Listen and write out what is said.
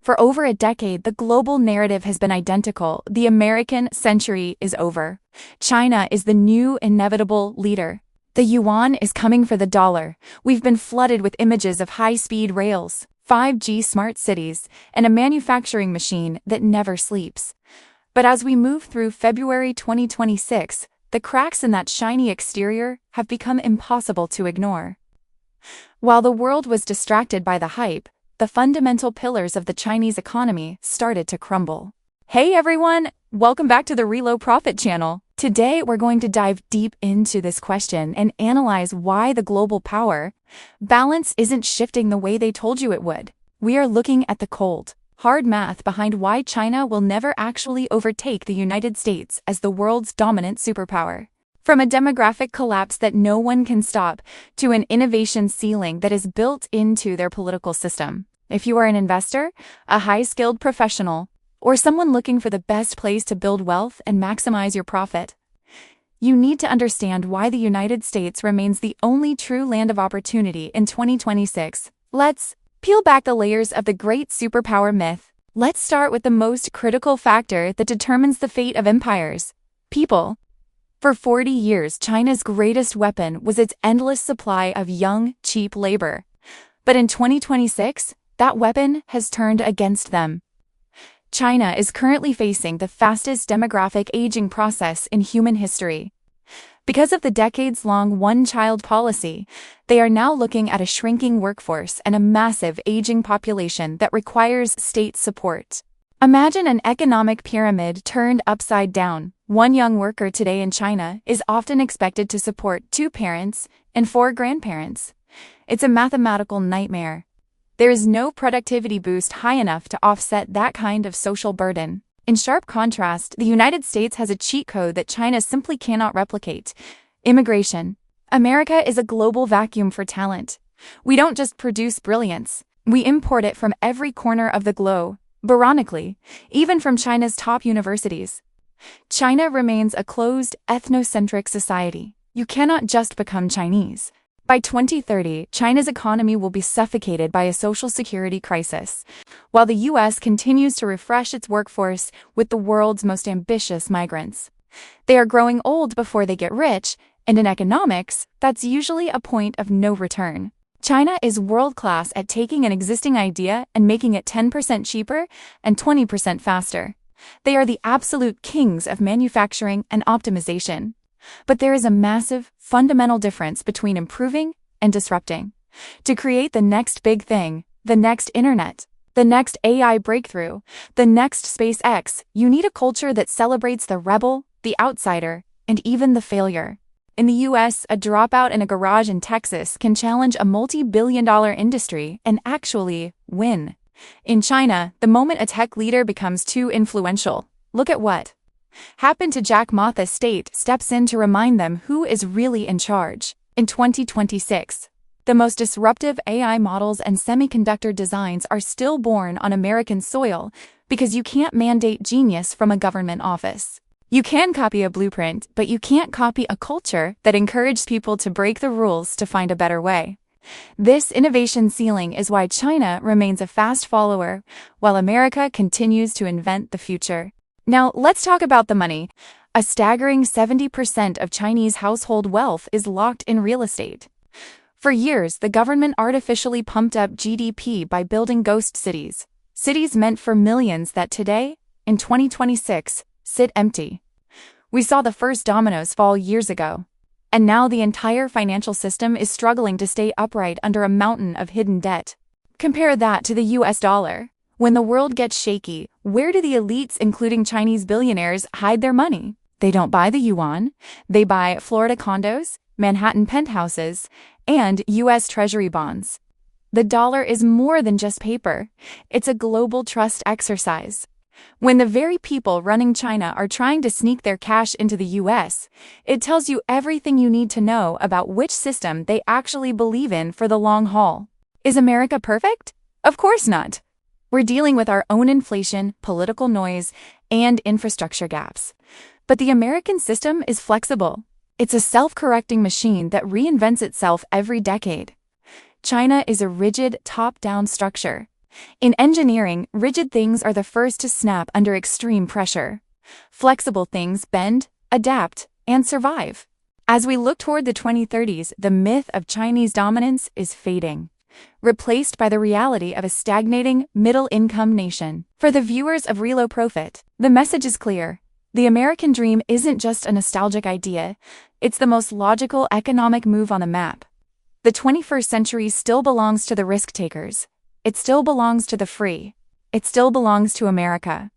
For over a decade, the global narrative has been identical. The American century is over. China is the new inevitable leader. The yuan is coming for the dollar. We've been flooded with images of high-speed rails, 5G smart cities, and a manufacturing machine that never sleeps. But as we move through February 2026, the cracks in that shiny exterior have become impossible to ignore. While the world was distracted by the hype, the fundamental pillars of the Chinese economy started to crumble. Hey everyone, welcome back to the ReloProfit channel. Today we're going to dive deep into this question and analyze why the global power balance isn't shifting the way they told you it would. We are looking at the cold, hard math behind why China will never actually overtake the United States as the world's dominant superpower. From a demographic collapse that no one can stop to an innovation ceiling that is built into their political system. If you are an investor, a high-skilled professional, or someone looking for the best place to build wealth and maximize your profit, you need to understand why the United States remains the only true land of opportunity in 2026. Let's peel back the layers of the great superpower myth. Let's start with the most critical factor that determines the fate of empires: people. For 40 years, China's greatest weapon was its endless supply of young, cheap labor. But in 2026, that weapon has turned against them. China is currently facing the fastest demographic aging process in human history. Because of the decades-long one-child policy, they are now looking at a shrinking workforce and a massive aging population that requires state support. Imagine an economic pyramid turned upside down. One young worker today in China is often expected to support 2 parents and 4 grandparents. It's a mathematical nightmare. There is no productivity boost high enough to offset that kind of social burden. In sharp contrast, the United States has a cheat code that China simply cannot replicate: immigration. America is a global vacuum for talent. We don't just produce brilliance, we import it from every corner of the globe. Ironically, even from China's top universities. China remains a closed, ethnocentric society. You cannot just become Chinese. By 2030, China's economy will be suffocated by a social security crisis, while the U.S. continues to refresh its workforce with the world's most ambitious migrants. They are growing old before they get rich, and in economics, that's usually a point of no return. China is world-class at taking an existing idea and making it 10% cheaper and 20% faster. They are the absolute kings of manufacturing and optimization. But there is a massive, fundamental difference between improving and disrupting. To create the next big thing, the next internet, the next AI breakthrough, the next SpaceX, you need a culture that celebrates the rebel, the outsider, and even the failure. In the US, a dropout in a garage in Texas can challenge a multi-billion-dollar industry and actually win. In China, the moment a tech leader becomes too influential, look at what happened to Jack Ma's state steps in to remind them who is really in charge. In 2026, the most disruptive AI models and semiconductor designs are still born on American soil because you can't mandate genius from a government office. You can copy a blueprint, but you can't copy a culture that encourages people to break the rules to find a better way. This innovation ceiling is why China remains a fast follower, while America continues to invent the future. Now, let's talk about the money. A staggering 70% of Chinese household wealth is locked in real estate. For years, the government artificially pumped up GDP by building ghost cities. Cities meant for millions that today, in 2026, sit empty. We saw the first dominoes fall years ago. And now the entire financial system is struggling to stay upright under a mountain of hidden debt. Compare that to the US dollar. When the world gets shaky, where do the elites, including Chinese billionaires, hide their money? They don't buy the yuan. They buy Florida condos, Manhattan penthouses, and US Treasury bonds. The dollar is more than just paper. It's a global trust exercise. When the very people running China are trying to sneak their cash into the US, it tells you everything you need to know about which system they actually believe in for the long haul. Is America perfect? Of course not. We're dealing with our own inflation, political noise, and infrastructure gaps. But the American system is flexible. It's a self-correcting machine that reinvents itself every decade. China is a rigid, top-down structure. In engineering, rigid things are the first to snap under extreme pressure. Flexible things bend, adapt, and survive. As we look toward the 2030s, the myth of Chinese dominance is fading, replaced by the reality of a stagnating, middle-income nation. For the viewers of ReloProfit, the message is clear. The American dream isn't just a nostalgic idea, it's the most logical economic move on the map. The 21st century still belongs to the risk takers. It still belongs to the free. It still belongs to America.